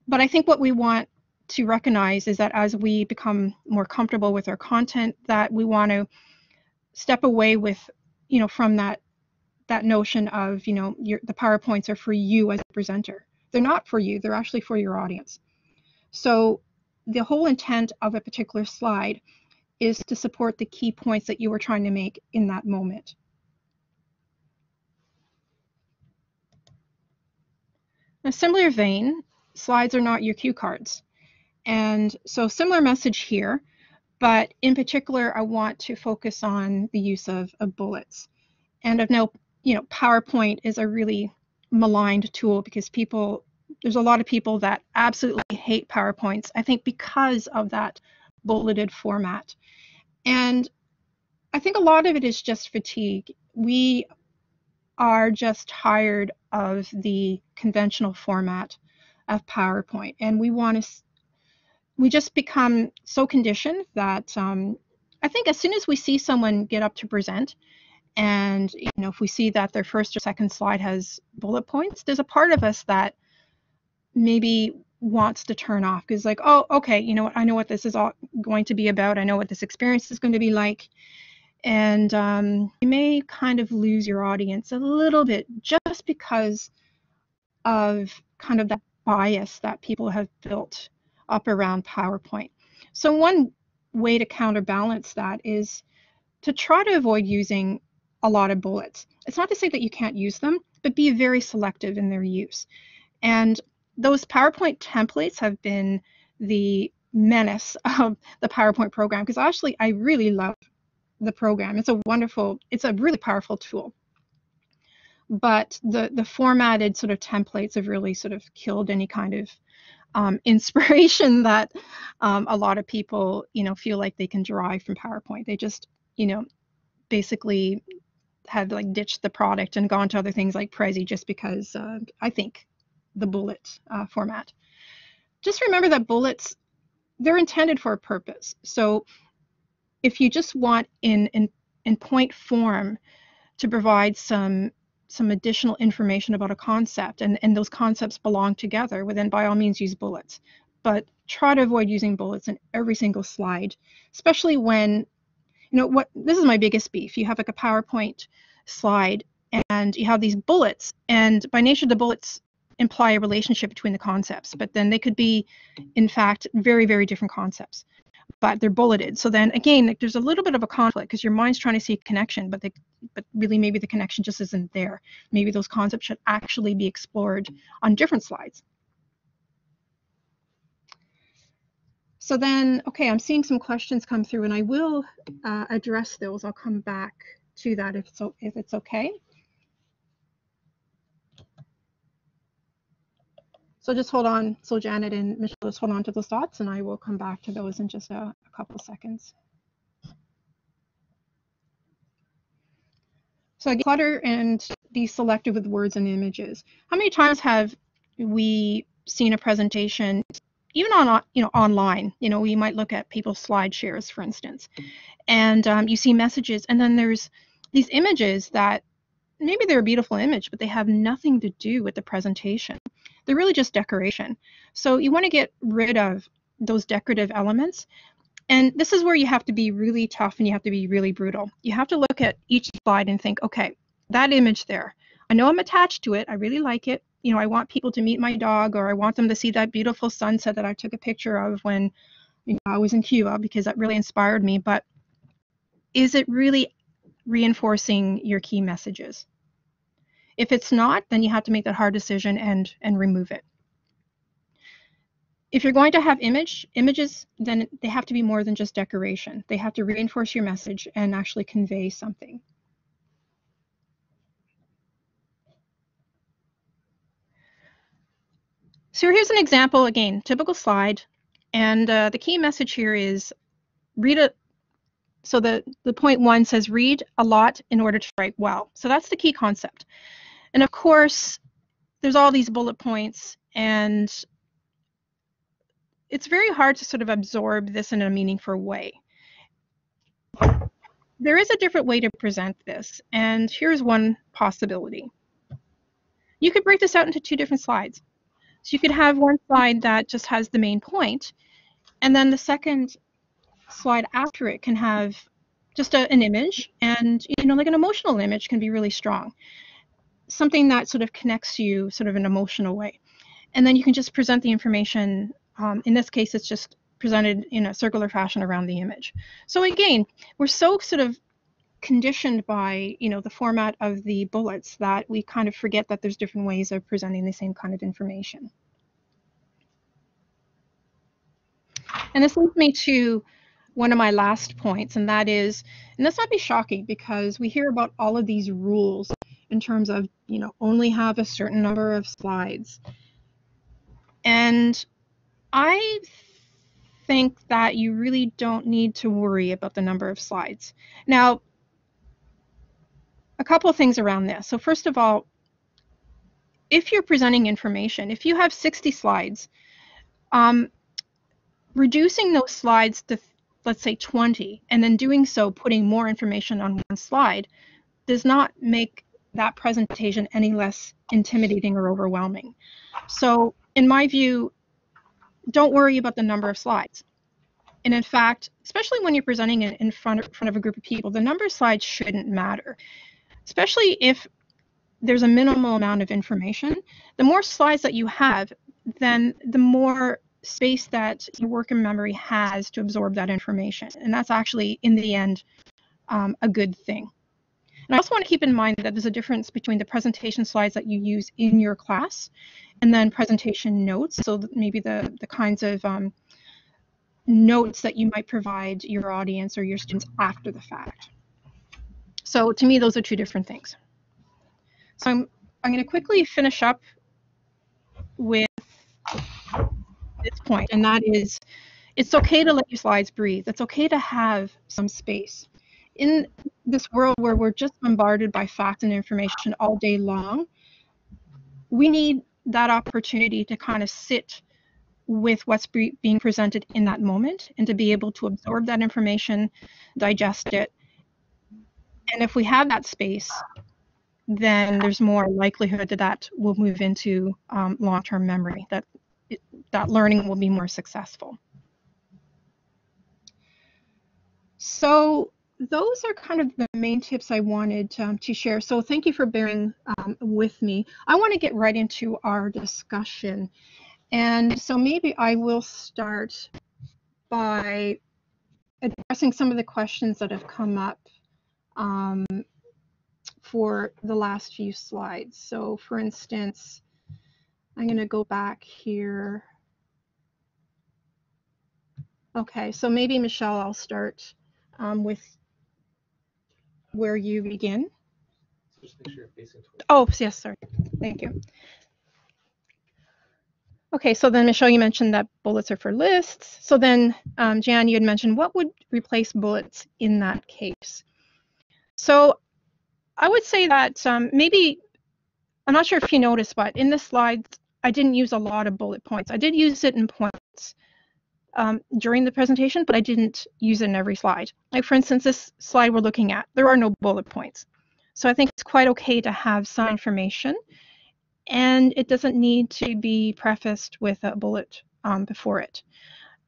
But I think what we want to recognize is that as we become more comfortable with our content, that we want to step away with, from that notion of, the PowerPoints are for you as a presenter. They're not for you, they're actually for your audience. So the whole intent of a particular slide is to support the key points that you were trying to make in that moment. In a similar vein, slides are not your cue cards. And so similar message here, but in particular, I want to focus on the use of bullets. And of note, PowerPoint is a really maligned tool because there's a lot of people that absolutely hate PowerPoints, I think because of that bulleted format. And I think a lot of it is just fatigue. We are just tired of the conventional format of PowerPoint, and we just become so conditioned that I think as soon as we see someone get up to present, and if we see that their first or second slide has bullet points, there's a part of us that maybe wants to turn off because like, oh, okay, I know what this is all going to be about. I know what this experience is going to be like. And you may kind of lose your audience a little bit just because of kind of that bias that people have built up around PowerPoint. So one way to counterbalance that is to try to avoid using a lot of bullets. It's not to say that you can't use them, but be very selective in their use. And those PowerPoint templates have been the menace of the PowerPoint program because actually I really love the program. It's a really powerful tool. But the formatted sort of templates have really sort of killed any kind of inspiration that a lot of people, feel like they can derive from PowerPoint. They just, basically have like ditched the product and gone to other things like Prezi just because I think the bullet format. Just remember that bullets, they're intended for a purpose. So if you just want in point form to provide some additional information about a concept and those concepts belong together, well then by all means use bullets. But try to avoid using bullets in every single slide, especially when, this is my biggest beef. You have like a PowerPoint slide and you have these bullets, and by nature the bullets imply a relationship between the concepts, but then they could be in fact very, very different concepts, but they're bulleted. So then again, like, there's a little bit of a conflict because your mind's trying to see a connection, but really maybe the connection just isn't there. Maybe those concepts should actually be explored on different slides. So then, okay, I'm seeing some questions come through, and I will address those. I'll come back to that if it's okay. So just hold on. So Janet and Michelle, just hold on to those thoughts, and I will come back to those in just a couple seconds. So I clutter and be selective with words and images. How many times have we seen a presentation, even on online? We might look at people's slide shares, for instance, and you see messages, and then there's these images that maybe they're a beautiful image, but they have nothing to do with the presentation. They're really just decoration. So you want to get rid of those decorative elements. And this is where you have to be really tough and you have to be really brutal. You have to look at each slide and think, okay, that image there, I know I'm attached to it. I really like it. I want people to meet my dog, or I want them to see that beautiful sunset that I took a picture of when I was in Cuba, because that really inspired me. But is it really reinforcing your key messages? If it's not, then you have to make that hard decision and remove it. If you're going to have images, then they have to be more than just decoration. They have to reinforce your message and actually convey something. So here's an example, again, typical slide. And the key message here is read it. So the point 1 says read a lot in order to write well. So that's the key concept. And of course, there's all these bullet points, and it's very hard to sort of absorb this in a meaningful way. There is a different way to present this, and here's one possibility. You could break this out into 2 different slides. So you could have one slide that just has the main point, and then the second slide after it can have just an image, and like an emotional image can be really strong. Something that sort of connects you sort of in an emotional way. And then you can just present the information. In this case, it's just presented in a circular fashion around the image. So again, we're so sort of conditioned by the format of the bullets that we kind of forget that there's different ways of presenting the same kind of information. And this leads me to one of my last points, and that is, and this might be shocking because we hear about all of these rules in terms of only have a certain number of slides. And I think that you really don't need to worry about the number of slides. Now, a couple of things around this. So first of all, if you're presenting information, if you have 60 slides, reducing those slides to, let's say, 20, and then doing so, putting more information on one slide, does not make that presentation any less intimidating or overwhelming. So in my view, don't worry about the number of slides. And in fact, especially when you're presenting in front of a group of people, the number of slides shouldn't matter, especially if there's a minimal amount of information. The more slides that you have, then the more space that your working memory has to absorb that information. And that's actually, in the end, a good thing. And I also want to keep in mind that there's a difference between the presentation slides that you use in your class and then presentation notes. So maybe the kinds of notes that you might provide your audience or your students after the fact. So to me, those are 2 different things. So I'm going to quickly finish up with this point, and that is, it's okay to let your slides breathe. It's okay to have some space. In this world where we're just bombarded by facts and information all day long, we need that opportunity to kind of sit with what's being presented in that moment and to be able to absorb that information, digest it. And if we have that space, then there's more likelihood that will move into long-term memory, that learning will be more successful. So those are kind of the main tips I wanted to share. So thank you for bearing with me. I want to get right into our discussion. And so maybe I will start by addressing some of the questions that have come up for the last few slides. So for instance, I'm going to go back here. Okay, so maybe Michelle, I'll start with where you begin.
Just make sure you're facing towards.
Oh, yes, sorry. Thank you. Okay, so then Michelle, you mentioned that bullets are for lists. So then Jan, you had mentioned what would replace bullets in that case. So I would say that maybe, I'm not sure if you noticed, but in the slides, I didn't use a lot of bullet points. I did use it in points during the presentation, but I didn't use it in every slide. Like for instance, this slide we're looking at, there are no bullet points. So I think it's quite okay to have some information, and it doesn't need to be prefaced with a bullet before it.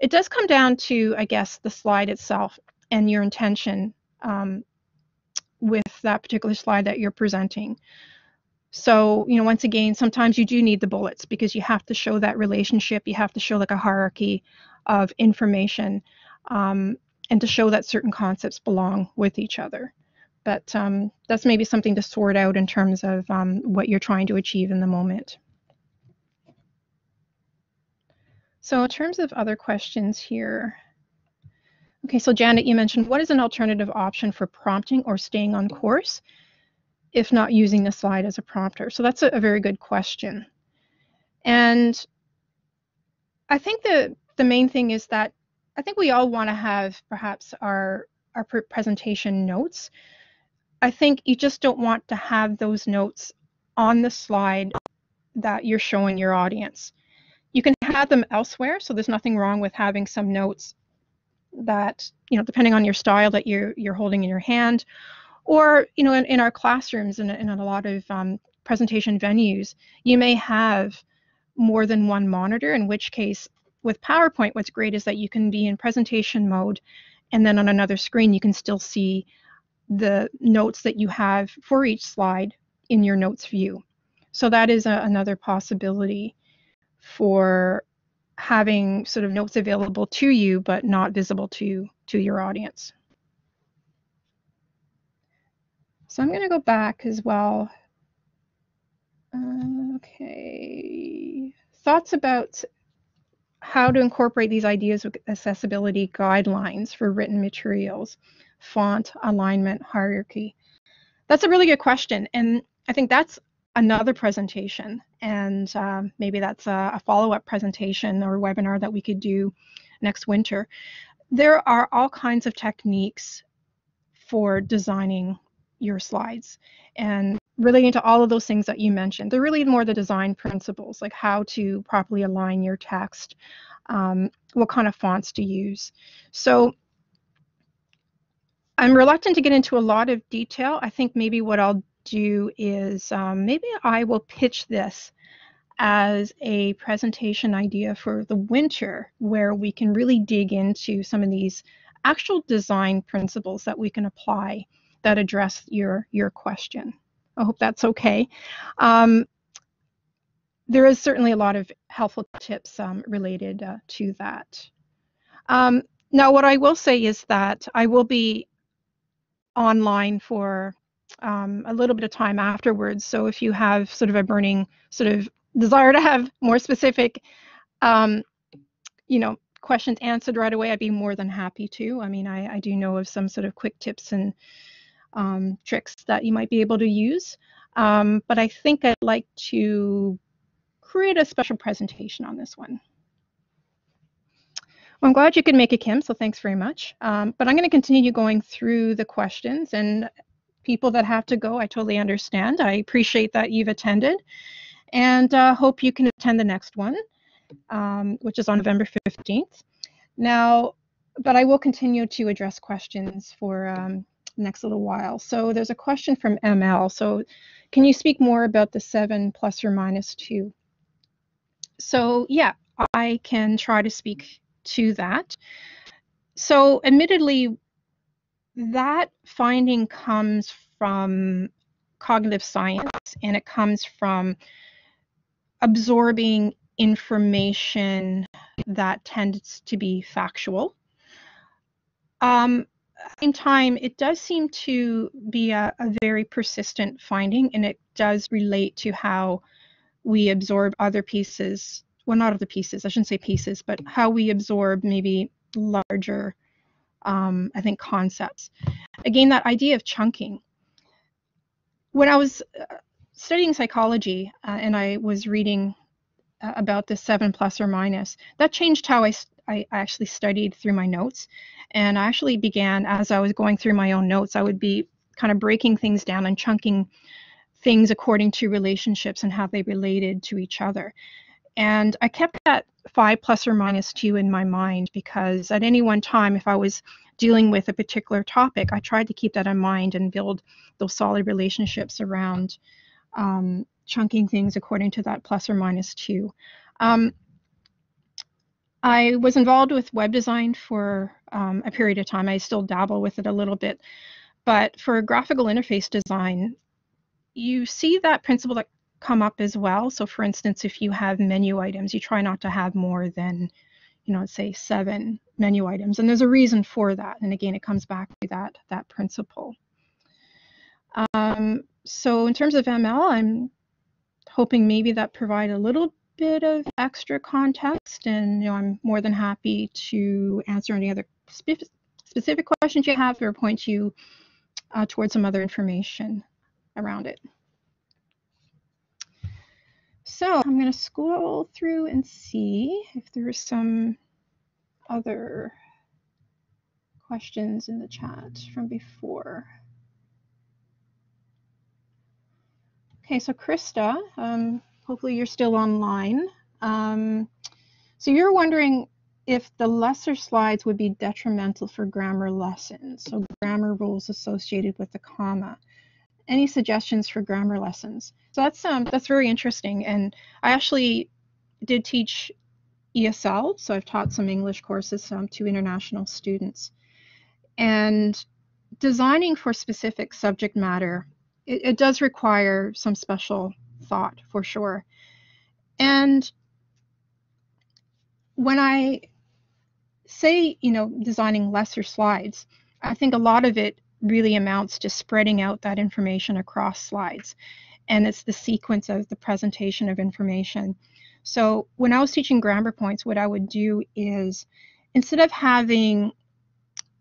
It does come down to, I guess, the slide itself and your intention with that particular slide that you're presenting. So, once again, sometimes you do need the bullets because you have to show that relationship. You have to show like a hierarchy of information and to show that certain concepts belong with each other. But that's maybe something to sort out in terms of what you're trying to achieve in the moment. So in terms of other questions here, okay, so Janet, you mentioned, what is an alternative option for prompting or staying on course if not using the slide as a prompter? So that's a very good question. And I think the main thing is that I think we all want to have perhaps our presentation notes. I think you just don't want to have those notes on the slide that you're showing your audience. You can have them elsewhere, so there's nothing wrong with having some notes that, you know, depending on your style, that you're holding in your hand, or, you know, in our classrooms and in a lot of presentation venues, you may have more than one monitor, in which case with PowerPoint, what's great is that you can be in presentation mode, and then on another screen you can still see the notes that you have for each slide in your notes view. So that is another possibility for having sort of notes available to you but not visible to your audience. So I'm going to go back as well. Okay, thoughts about how to incorporate these ideas with accessibility guidelines for written materials, font, alignment, hierarchy. That's a really good question, and I think that's another presentation, and maybe that's a follow-up presentation or webinar that we could do next winter. There are all kinds of techniques for designing your slides, and relating to all of those things that you mentioned. They're really more the design principles, like how to properly align your text, what kind of fonts to use. So I'm reluctant to get into a lot of detail. I think maybe what I'll do is maybe I will pitch this as a presentation idea for the winter, where we can really dig into some of these actual design principles that we can apply that address your question. I hope that's okay. There is certainly a lot of helpful tips related to that. Now, what I will say is that I will be online for a little bit of time afterwards. So if you have sort of a burning sort of desire to have more specific, you know, questions answered right away, I'd be more than happy to. I mean, I do know of some sort of quick tips and tricks that you might be able to use. But I think I'd like to create a special presentation on this one. Well, I'm glad you could make it, Kim, so thanks very much. But I'm going to continue going through the questions, and people that have to go, I totally understand. I appreciate that you've attended, and hope you can attend the next one, which is on November 15th. Now, but I will continue to address questions for the next little while. So there's a question from ML. So can you speak more about the 7 plus or minus 2? So yeah, I can try to speak to that. So admittedly, that finding comes from cognitive science, and it comes from absorbing information that tends to be factual. In time, it does seem to be a very persistent finding, and it does relate to how we absorb other pieces. Well, not other pieces, I shouldn't say pieces, but how we absorb maybe larger, I think, concepts. Again, that idea of chunking. When I was studying psychology and I was reading about the 7 plus or minus, that changed how I actually studied through my notes. And I actually began, as I was going through my own notes, I would be kind of breaking things down and chunking things according to relationships and how they related to each other. And I kept that 5 plus or minus 2 in my mind, because at any one time, if I was dealing with a particular topic, I tried to keep that in mind and build those solid relationships around chunking things according to that plus or minus 2. I was involved with web design for a period of time. I still dabble with it a little bit. But for graphical interface design, you see that principle that come up as well. So for instance, if you have menu items, you try not to have more than, you know, say 7 menu items. And there's a reason for that. And again, it comes back to that principle. So in terms of ML, I'm hoping maybe that provide a little bit of extra context, and I'm more than happy to answer any other specific questions you have or point you towards some other information around it. So I'm going to scroll through and see if there's some other questions in the chat from before. Okay, so Krista, hopefully you're still online. So you're wondering if the lesser slides would be detrimental for grammar lessons, so grammar rules associated with the comma. Any suggestions for grammar lessons? So that's very interesting, and I actually did teach ESL, so I've taught some English courses to international students. And designing for specific subject matter, it does require some special thought for sure. And when I say, designing lesser slides, I think a lot of it really amounts to spreading out that information across slides. And it's the sequence of the presentation of information. So when I was teaching grammar points, what I would do is, instead of having,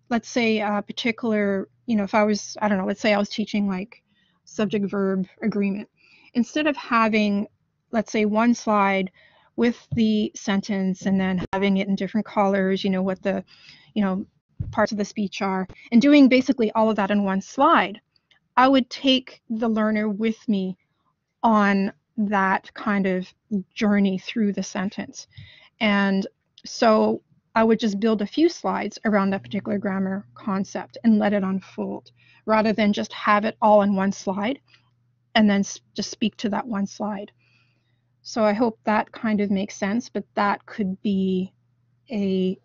let's say, a particular, if I was, I don't know, let's say I was teaching like subject-verb agreement. Instead of having, let's say, one slide with the sentence and then having it in different colors, what the, parts of the speech are, and doing basically all of that in one slide, I would take the learner with me on that kind of journey through the sentence. And so I would just build a few slides around that particular grammar concept and let it unfold, rather than just have it all in one slide and then just speak to that one slide. So I hope that kind of makes sense, but that could be a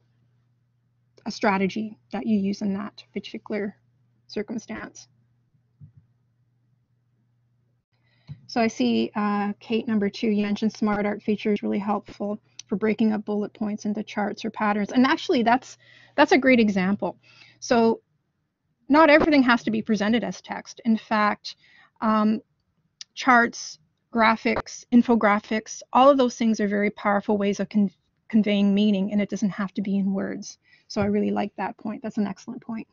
strategy that you use in that particular circumstance. So I see Kate, number 2, you mentioned smart art features really helpful for breaking up bullet points into charts or patterns. And actually that's a great example. So not everything has to be presented as text. In fact, charts, graphics, infographics, all of those things are very powerful ways of conveying meaning, and it doesn't have to be in words. So I really like that point. That's an excellent point.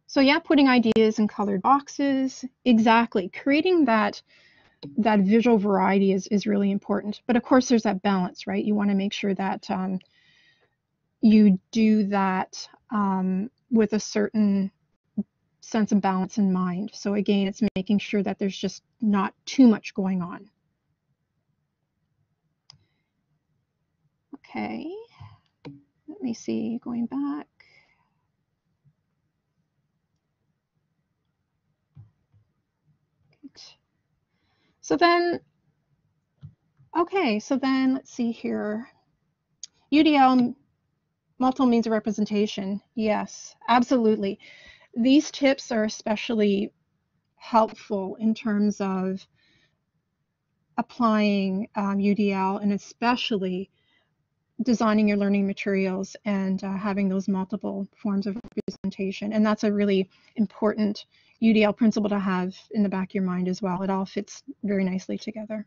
So yeah, putting ideas in colored boxes, exactly. Creating that visual variety is really important. But of course, there's that balance, right? You want to make sure that you do that with a certain sense of balance in mind. So again, it's making sure that there's just not too much going on. Okay, let me see, going back. So then, okay, so then let's see here. UDL, multiple means of representation. Yes, absolutely. These tips are especially helpful in terms of applying UDL, and especially designing your learning materials and having those multiple forms of representation. And that's a really important UDL principle to have in the back of your mind as well. It all fits very nicely together.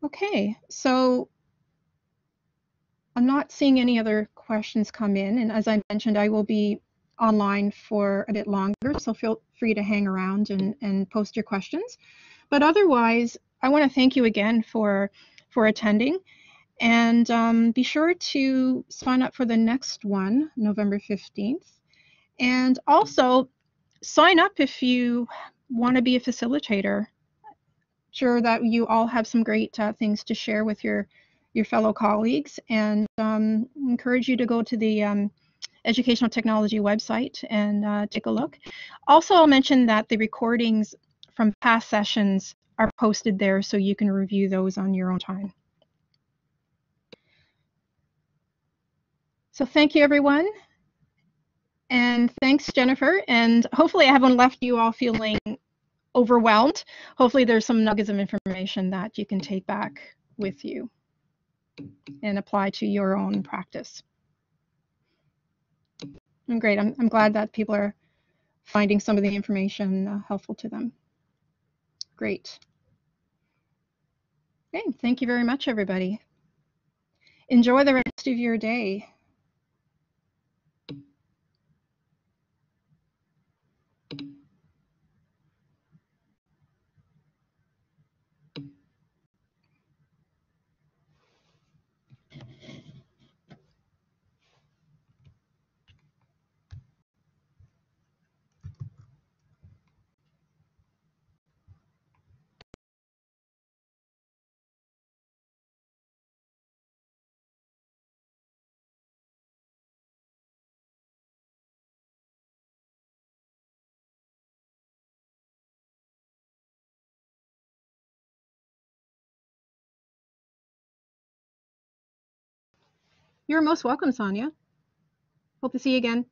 Okay, so I'm not seeing any other questions come in. And as I mentioned, I will be online for a bit longer, so feel free to hang around and post your questions. But otherwise, I want to thank you again for attending. And be sure to sign up for the next one, November 15th. And also sign up if you want to be a facilitator. Sure that you all have some great things to share with your fellow colleagues, and encourage you to go to the Educational Technology website and take a look. Also, I'll mention that the recordings from past sessions are posted there, so you can review those on your own time. So thank you, everyone. And thanks, Jennifer. And hopefully I haven't left you all feeling overwhelmed. Hopefully there's some nuggets of information that you can take back with you and apply to your own practice. Great. I'm glad that people are finding some of the information helpful to them. Great. Okay, thank you very much, everybody. Enjoy the rest of your day. You're most welcome, Sonia. Hope to see you again.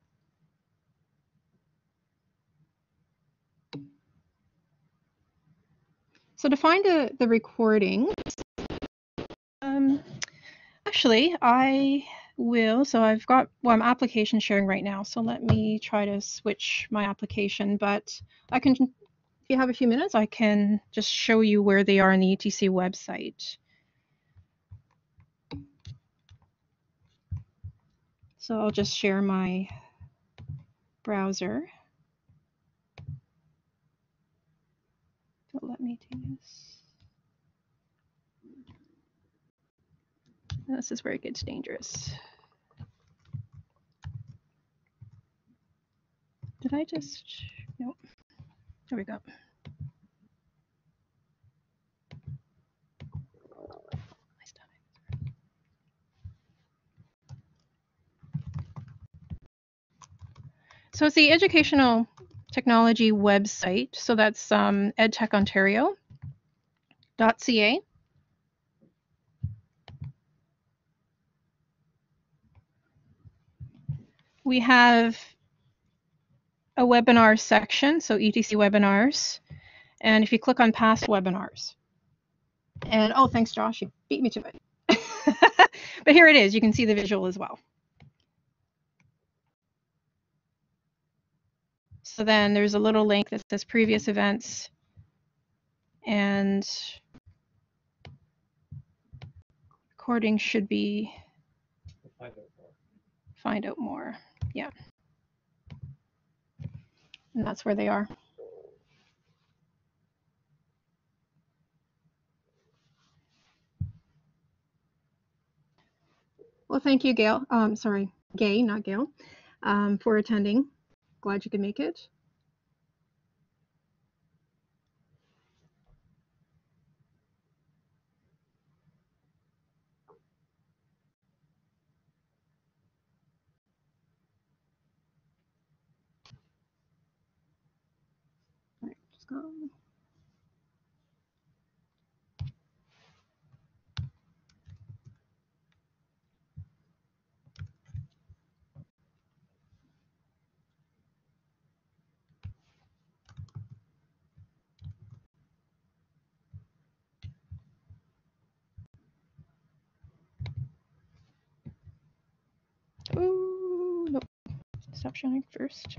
So to find the recording, actually, I will. So I've got, well, I'm application sharing right now. So let me try to switch my application. But I can, if you have a few minutes, I can just show you where they are on the ETC website. So I'll just share my browser. So let me do this. This is where it gets dangerous. Did I just, nope. There we go. So it's the Educational Technology website. So that's edtechontario.ca. We have a webinar section, so ETC webinars. And if you click on past webinars, and oh, thanks, Josh, you beat me to it. But here it is. You can see the visual as well. So then there's a little link that says previous events, and recording should be find out more. Yeah. And that's where they are. Well, thank you, Gail. Sorry, Gay, not Gail, for attending. Glad you could make it. All right, just go. Ooh, nope. Stop sharing first.